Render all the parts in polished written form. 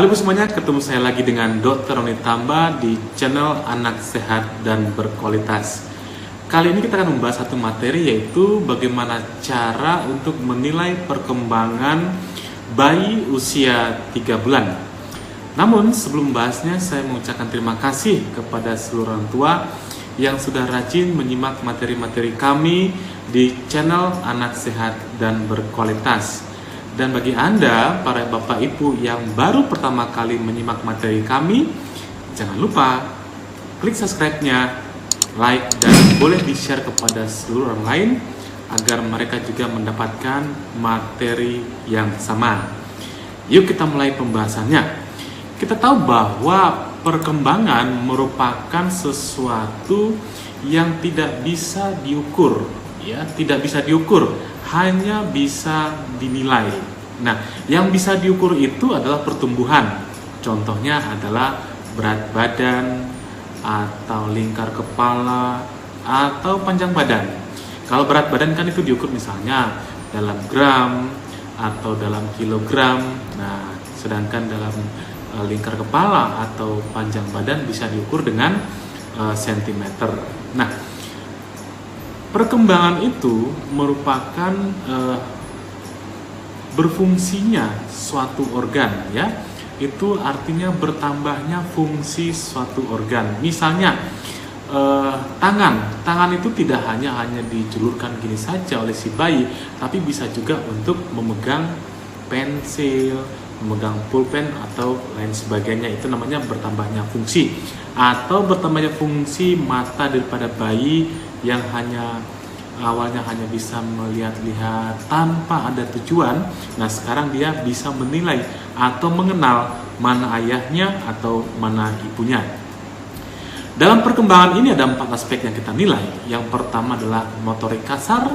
Halo semuanya, ketemu saya lagi dengan Dr. Roni Tamba di channel Anak Sehat dan Berkualitas. Kali ini kita akan membahas satu materi, yaitu bagaimana cara untuk menilai perkembangan bayi usia 3 bulan. Namun sebelum membahasnya, saya mengucapkan terima kasih kepada seluruh orang tua yang sudah rajin menyimak materi-materi kami di channel Anak Sehat dan Berkualitas. Dan bagi Anda, para Bapak Ibu yang baru pertama kali menyimak materi kami, jangan lupa klik subscribe-nya, like, dan boleh di-share kepada seluruh orang lain agar mereka juga mendapatkan materi yang sama. Yuk kita mulai pembahasannya. Kita tahu bahwa perkembangan merupakan sesuatu yang tidak bisa diukur, ya, tidak bisa diukur, hanya bisa dinilai. Nah, yang bisa diukur itu adalah pertumbuhan. Contohnya adalah berat badan, atau lingkar kepala, atau panjang badan. Kalau berat badan kan itu diukur misalnya dalam gram atau dalam kilogram. Nah, sedangkan dalam lingkar kepala atau panjang badan bisa diukur dengan sentimeter. Nah, perkembangan itu merupakan berfungsinya suatu organ, ya. Itu artinya bertambahnya fungsi suatu organ. Misalnya tangan itu tidak hanya dijulurkan gini saja oleh si bayi, tapi bisa juga untuk memegang pensil, memegang pulpen atau lain sebagainya. Itu namanya bertambahnya fungsi. Atau bertambahnya fungsi mata daripada bayi yang awalnya hanya bisa melihat-lihat tanpa ada tujuan. Nah, sekarang dia bisa menilai atau mengenal mana ayahnya atau mana ibunya. Dalam perkembangan ini ada 4 aspek yang kita nilai. Yang pertama adalah motorik kasar,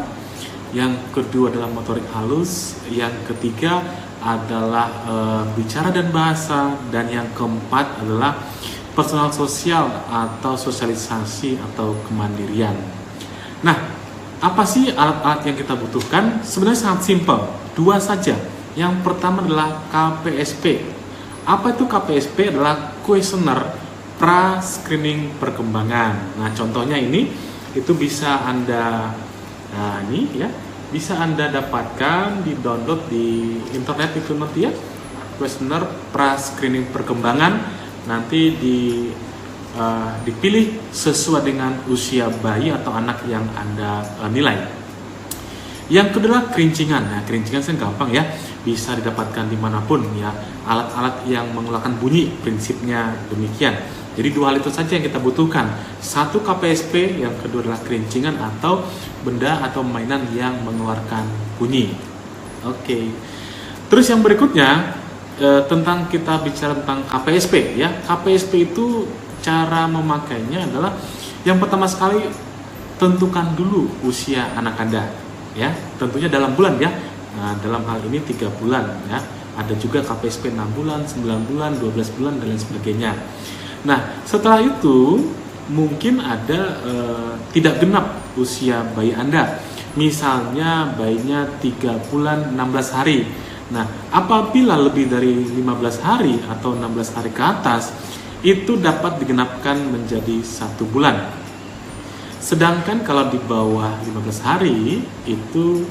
yang kedua adalah motorik halus, yang ketiga adalah bicara dan bahasa, dan yang keempat adalah personal sosial atau sosialisasi atau kemandirian. Nah, apa sih alat-alat yang kita butuhkan? Sebenarnya sangat simpel, 2 saja. Yang pertama adalah KPSP. Apa itu KPSP? Adalah kuesioner pra-screening perkembangan. Nah, contohnya ini, itu bisa Anda, bisa Anda dapatkan, di-download di internet itu nanti, ya. Kuesioner pra-screening perkembangan, nanti dipilih sesuai dengan usia bayi atau anak yang Anda nilai. Yang kedua adalah kerincingan. Nah, kerincingan kan gampang, ya, bisa didapatkan dimanapun, ya. Alat-alat yang mengeluarkan bunyi, prinsipnya demikian. Jadi 2 hal itu saja yang kita butuhkan. 1 KPSP, yang kedua adalah kerincingan atau benda atau mainan yang mengeluarkan bunyi. Oke. Terus yang berikutnya tentang kita bicara tentang KPSP, ya. KPSP itu cara memakainya adalah yang pertama sekali tentukan dulu usia anak Anda, ya. Tentunya dalam bulan, ya. Nah, dalam hal ini 3 bulan, ya. Ada juga KPSP 6 bulan, 9 bulan, 12 bulan dan lain sebagainya. Nah, setelah itu mungkin ada tidak genap usia bayi Anda. Misalnya bayinya 3 bulan 16 hari. Nah, apabila lebih dari 15 hari atau 16 hari ke atas, itu dapat digenapkan menjadi 1 bulan. Sedangkan kalau di bawah 15 hari, itu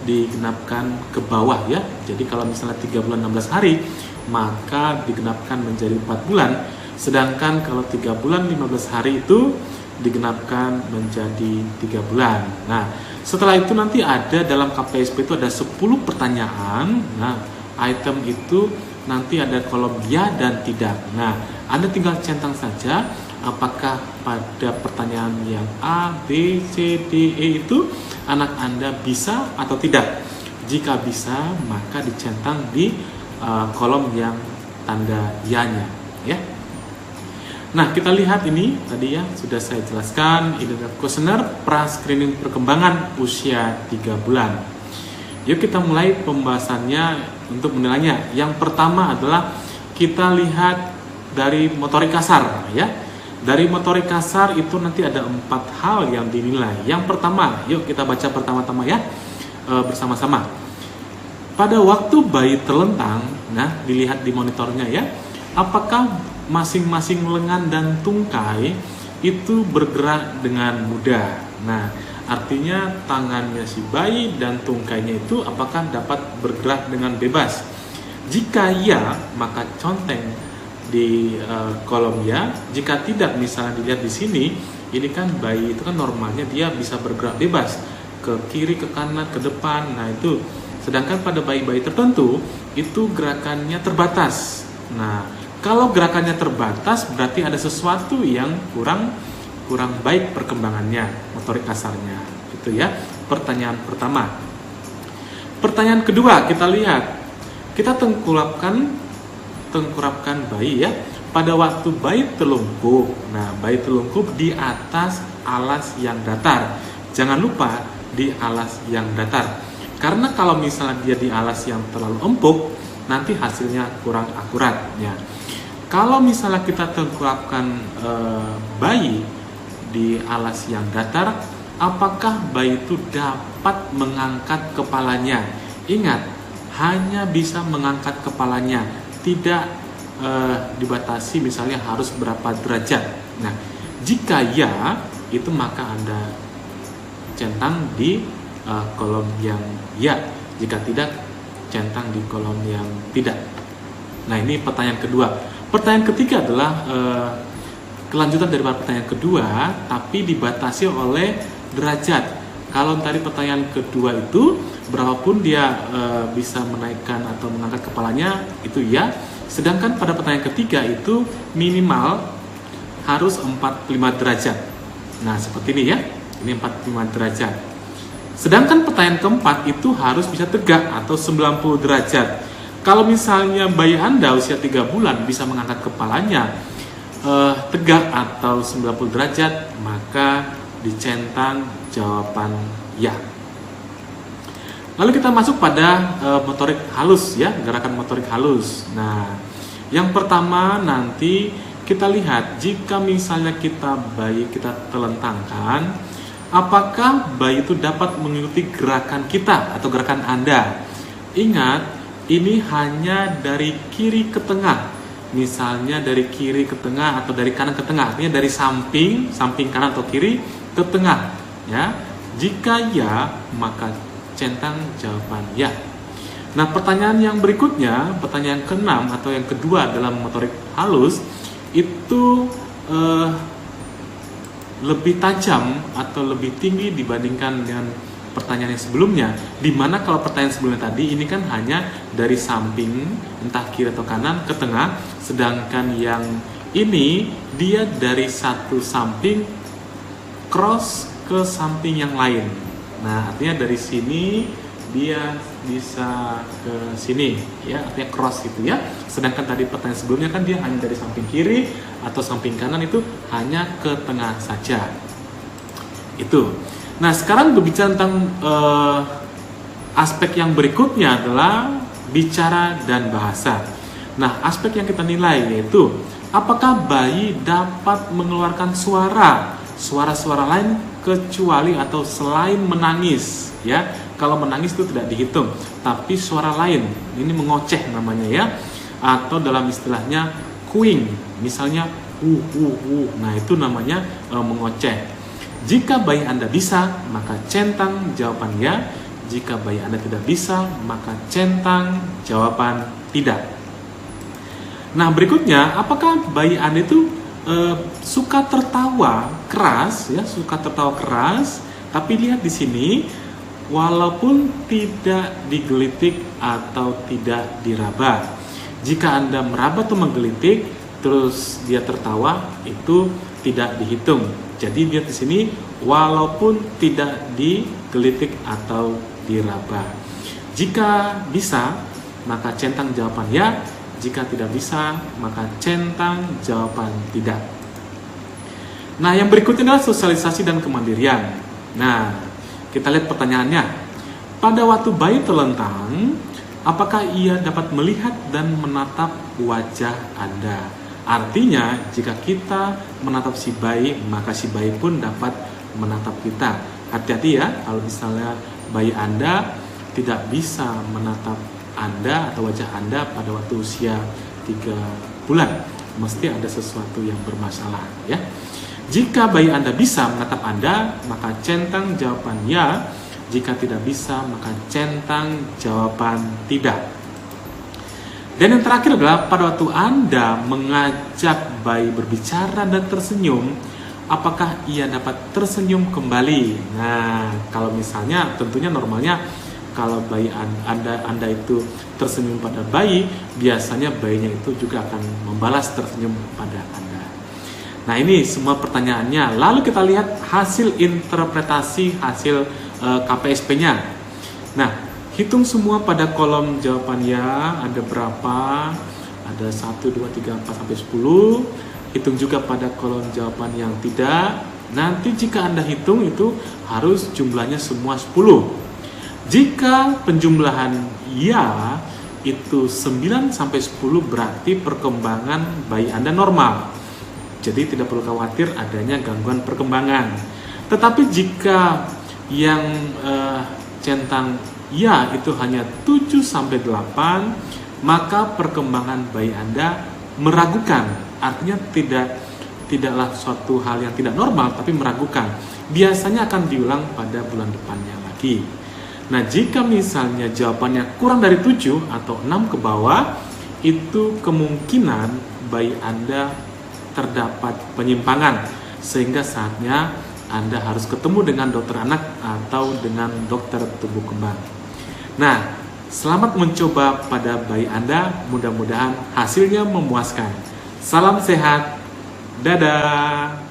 digenapkan ke bawah, ya. Jadi kalau misalnya 3 bulan 16 hari, maka digenapkan menjadi 4 bulan. Sedangkan kalau 3 bulan 15 hari itu digenapkan menjadi 3 bulan. Nah, setelah itu nanti ada dalam KPSP itu ada 10 pertanyaan. Nah, item itu nanti ada kolom ya dan tidak. Nah, Anda tinggal centang saja apakah pada pertanyaan yang A, B, C, D, E itu anak Anda bisa atau tidak. Jika bisa, maka dicentang di kolom yang tanda ya-nya, ya. Nah, kita lihat ini tadi, ya, sudah saya jelaskan. Ini adalah kuesioner pra-screening perkembangan usia 3 bulan. Yuk kita mulai pembahasannya untuk menilainya. Yang pertama adalah kita lihat dari motorik kasar, ya. Dari motorik kasar itu nanti ada 4 hal yang dinilai. Yang pertama, yuk kita baca pertama-tama, ya, bersama-sama. Pada waktu bayi terlentang, nah, dilihat di monitornya, ya, apakah masing-masing lengan dan tungkai itu bergerak dengan mudah? Nah, artinya tangannya si bayi dan tungkainya itu apakah dapat bergerak dengan bebas? Jika ya, maka conteng di kolom ya. Jika tidak, misalnya dilihat di sini, ini kan bayi itu kan normalnya dia bisa bergerak bebas ke kiri, ke kanan, ke depan. Nah, itu. Sedangkan pada bayi-bayi tertentu itu gerakannya terbatas. Nah, kalau gerakannya terbatas berarti ada sesuatu yang kurang baik perkembangannya, motorik kasarnya. Itu ya, pertanyaan pertama. Pertanyaan kedua, kita lihat. Kita tengkurapkan bayi ya. Pada waktu bayi telungkup. Nah, bayi telungkup di atas alas yang datar. Jangan lupa di alas yang datar. Karena kalau misalnya dia di alas yang terlalu empuk, nanti hasilnya kurang akurat ya. Kalau misalnya kita tengkurapkan bayi di alas yang datar, apakah bayi itu dapat mengangkat kepalanya? Ingat, hanya bisa mengangkat kepalanya, tidak dibatasi misalnya harus berapa derajat. Nah, jika ya, itu maka Anda centang di kolom yang ya. Jika tidak, centang di kolom yang tidak. Nah, ini pertanyaan kedua. Pertanyaan ketiga adalah kelanjutan dari pertanyaan kedua, tapi dibatasi oleh derajat. Kalau tadi pertanyaan kedua itu berapapun dia bisa menaikkan atau mengangkat kepalanya, itu ya. Sedangkan pada pertanyaan ketiga itu minimal harus 45 derajat. Nah, seperti ini ya. Ini 45 derajat. Sedangkan pertanyaan keempat itu harus bisa tegak atau 90 derajat. Kalau misalnya bayi Anda usia 3 bulan bisa mengangkat kepalanya tegak atau 90 derajat, maka dicentang jawaban ya. Lalu kita masuk pada motorik halus ya, gerakan motorik halus. Nah, yang pertama nanti kita lihat jika misalnya bayi kita telentangkan, apakah bayi itu dapat mengikuti gerakan kita atau gerakan Anda? Ingat, ini hanya dari kiri ke tengah. Misalnya dari kiri ke tengah atau dari kanan ke tengah. Artinya dari samping kanan atau kiri ke tengah. Ya, jika ya, maka centang jawaban ya. Nah, pertanyaan yang berikutnya, pertanyaan ke-6 atau yang kedua dalam motorik halus, itu lebih tajam atau lebih tinggi dibandingkan dengan pertanyaan yang sebelumnya. Dimana kalau pertanyaan sebelumnya tadi ini kan hanya dari samping entah kiri atau kanan ke tengah, sedangkan yang ini dia dari satu samping cross ke samping yang lain. Nah, artinya dari sini dia bisa ke sini ya, artinya cross gitu ya. Sedangkan tadi pertanyaan sebelumnya kan dia hanya dari samping kiri atau samping kanan, itu hanya ke tengah saja. Itu. Nah, sekarang berbicara tentang aspek yang berikutnya adalah bicara dan bahasa. Nah, aspek yang kita nilai yaitu apakah bayi dapat mengeluarkan suara-suara lain kecuali atau selain menangis ya. Kalau menangis itu tidak dihitung, tapi suara lain, ini mengoceh namanya ya, atau dalam istilahnya cooing, misalnya nah itu namanya mengoceh. Jika bayi Anda bisa, maka centang jawaban ya. Jika bayi Anda tidak bisa, maka centang jawaban tidak. Nah, berikutnya, apakah bayi Anda itu suka tertawa keras ya, tapi lihat di sini walaupun tidak digelitik atau tidak diraba. Jika Anda meraba atau menggelitik terus dia tertawa, itu tidak dihitung. Jadi lihat di sini walaupun tidak digelitik atau diraba. Jika bisa, maka centang jawaban ya. Jika tidak bisa, maka centang jawaban tidak. Nah, yang berikutnya adalah sosialisasi dan kemandirian. Nah, kita lihat pertanyaannya. Pada waktu bayi terlentang, apakah ia dapat melihat dan menatap wajah Anda? Artinya, jika kita menatap si bayi, maka si bayi pun dapat menatap kita. Hati-hati ya, kalau misalnya bayi Anda tidak bisa menatap Anda atau wajah Anda pada waktu usia 3 bulan. Mesti ada sesuatu yang bermasalah ya. Jika bayi Anda bisa menatap Anda, maka centang jawaban ya. Jika tidak bisa, maka centang jawaban tidak. Dan yang terakhir adalah pada waktu Anda mengajak bayi berbicara dan tersenyum, apakah ia dapat tersenyum kembali? Nah, kalau misalnya tentunya normalnya kalau bayi Anda itu tersenyum pada bayi, biasanya bayinya itu juga akan membalas tersenyum pada Anda. Nah, ini semua pertanyaannya. Lalu kita lihat hasil interpretasi hasil KPSP-nya. Nah, hitung semua pada kolom jawaban ya, ada berapa? Ada 1, 2, 3, 4, sampai 10. Hitung juga pada kolom jawaban yang tidak. Nanti jika Anda hitung itu harus jumlahnya semua 10. Jika penjumlahan ya itu 9 sampai 10 berarti perkembangan bayi Anda normal. Jadi tidak perlu khawatir adanya gangguan perkembangan. Tetapi jika yang centang ya itu hanya 7 sampai 8, maka perkembangan bayi Anda meragukan. Artinya tidaklah suatu hal yang tidak normal, tapi meragukan. Biasanya akan diulang pada bulan depannya lagi. Nah, jika misalnya jawabannya kurang dari 7 atau 6 ke bawah, itu kemungkinan bayi Anda terdapat penyimpangan, sehingga saatnya Anda harus ketemu dengan dokter anak atau dengan dokter tumbuh kembang. Nah, selamat mencoba pada bayi Anda, mudah-mudahan hasilnya memuaskan. Salam sehat, dadah!